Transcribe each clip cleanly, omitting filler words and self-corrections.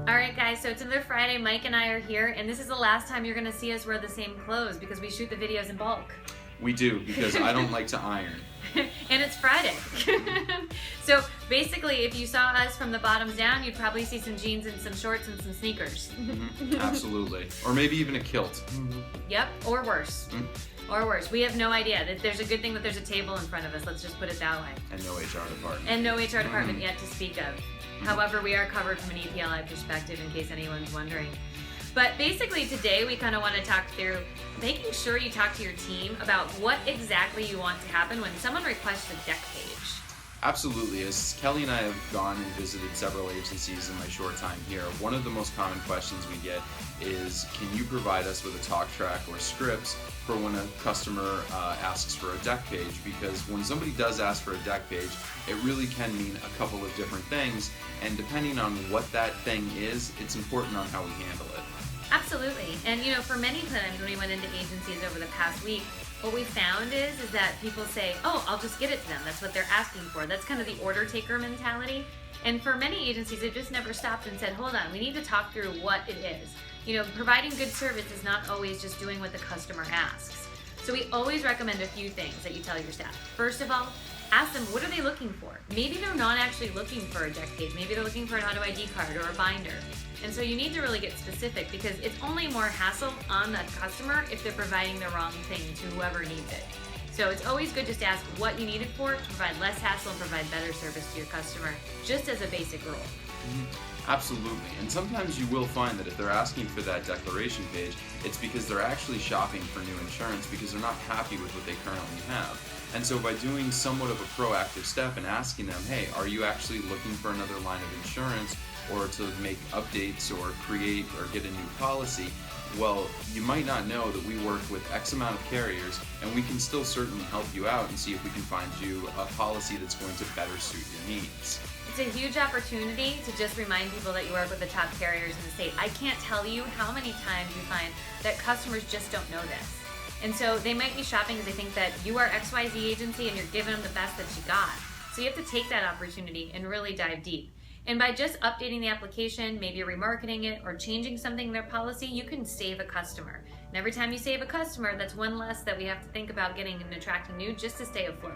Alright guys, so it's another Friday. Mike and I are here, and this is the last time you're going to see us wear the same clothes because we shoot the videos in bulk. We do, because I don't like to iron. And it's Friday. So basically, if you saw us from the bottoms down, you'd probably see some jeans and some shorts and some sneakers. Absolutely. Or maybe even a kilt. Yep, or worse. Or worse. We have no idea. There's a good thing that there's a table in front of us. Let's just put it that way. And no HR department. And no HR department yet to speak of. However, we are covered from an EPLI perspective in case anyone's wondering. But basically today we kind of want to talk through making sure you talk to your team about what exactly you want to happen when someone requests a deck page. Absolutely. As Kelly and I have gone and visited several agencies in my short time here, one of the most common questions we get is, can you provide us with a talk track or scripts for when a customer asks for a deck page? Because when somebody does ask for a deck page, it really can mean a couple of different things, and depending on what that thing is, it's important on how we handle it. Absolutely. And you know, for many times when we went into agencies over the past week, what we found is that people say, oh, I'll just get it to them. That's what they're asking for. That's kind of the order taker mentality. And for many agencies, it just never stopped and said, hold on, we need to talk through what it is. You know, providing good service is not always just doing what the customer asks. So we always recommend a few things that you tell your staff. First of all, ask them, what are they looking for? Maybe they're not actually looking for a deck page. Maybe they're looking for an auto ID card or a binder. And so you need to really get specific, because it's only more hassle on the customer if they're providing the wrong thing to whoever needs it. So it's always good just to ask what you need it for to provide less hassle and provide better service to your customer, just as a basic rule. Absolutely. And sometimes you will find that if they're asking for that declaration page, it's because they're actually shopping for new insurance because they're not happy with what they currently have. And so by doing somewhat of a proactive step and asking them, hey, are you actually looking for another line of insurance, or to make updates or create or get a new policy, well, you might not know that we work with X amount of carriers, and we can still certainly help you out and see if we can find you a policy that's going to better suit your needs. It's a huge opportunity to just remind people that you work with the top carriers in the state. I can't tell you how many times we find that customers just don't know this. And so they might be shopping because they think that you are XYZ agency and you're giving them the best that you got. So you have to take that opportunity and really dive deep. And by just updating the application, maybe remarketing it, or changing something in their policy, you can save a customer. And every time you save a customer, that's one less that we have to think about getting and attracting new just to stay afloat.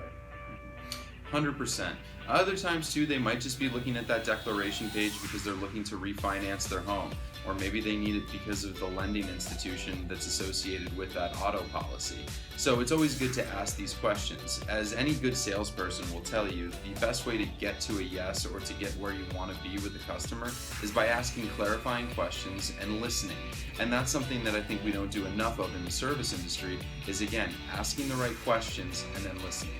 100%. Other times too, they might just be looking at that declaration page because they're looking to refinance their home, or maybe they need it because of the lending institution that's associated with that auto policy. So it's always good to ask these questions. As any good salesperson will tell you, the best way to get to a yes or to get where you want to be with the customer is by asking clarifying questions and listening. And that's something that I think we don't do enough of in the service industry, is again, asking the right questions and then listening.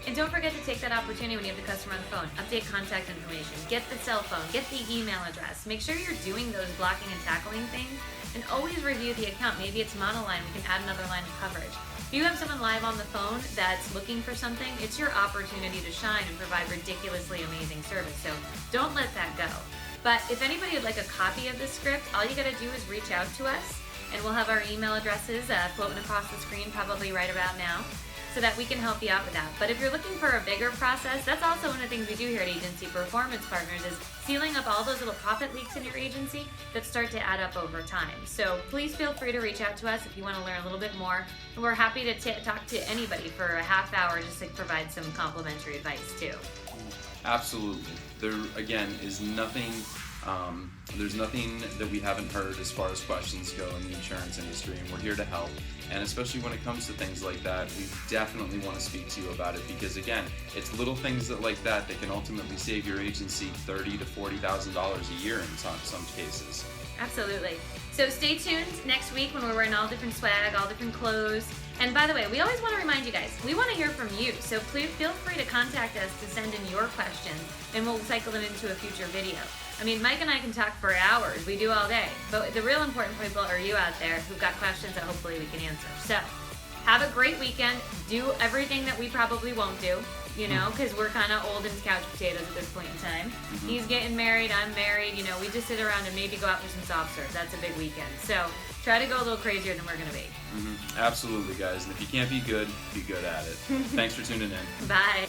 And don't forget to take that opportunity when you have the customer on the phone. Update contact information, get the cell phone, get the email address. Make sure you're doing those blocking and tackling things, and always review the account. Maybe it's monoline, we can add another line of coverage. If you have someone live on the phone that's looking for something, it's your opportunity to shine and provide ridiculously amazing service. So don't let that go. But if anybody would like a copy of this script, all you gotta do is reach out to us, and we'll have our email addresses floating across the screen probably right about now, so that we can help you out with that. But if you're looking for a bigger process, that's also one of the things we do here at Agency Performance Partners, is sealing up all those little profit leaks in your agency that start to add up over time. So please feel free to reach out to us if you want to learn a little bit more. And we're happy to talk to anybody for a half hour just to provide some complimentary advice too. Absolutely. There, again, is nothing, there's nothing that we haven't heard as far as questions go in the insurance industry, and we're here to help. And especially when it comes to things like that, we definitely want to speak to you about it, because again, it's little things like that that can ultimately save your agency $30,000 to $40,000 a year in some cases. Absolutely. So stay tuned next week when we're wearing all different swag, all different clothes. And by the way, we always want to remind you guys, we want to hear from you. So please feel free to contact us to send in your questions, and we'll cycle them into a future video. I mean, Mike and I can talk for hours. We do all day. But the real important people are you out there who've got questions that hopefully we can answer. So have a great weekend. Do everything that we probably won't do, you know, because we're kind of old and couch potatoes at this point in time. He's getting married, I'm married, you know, we just sit around and maybe go out for some soft serve. That's a big weekend. So try to go a little crazier than we're going to be. Absolutely, guys. And if you can't be good at it. Thanks for tuning in. Bye.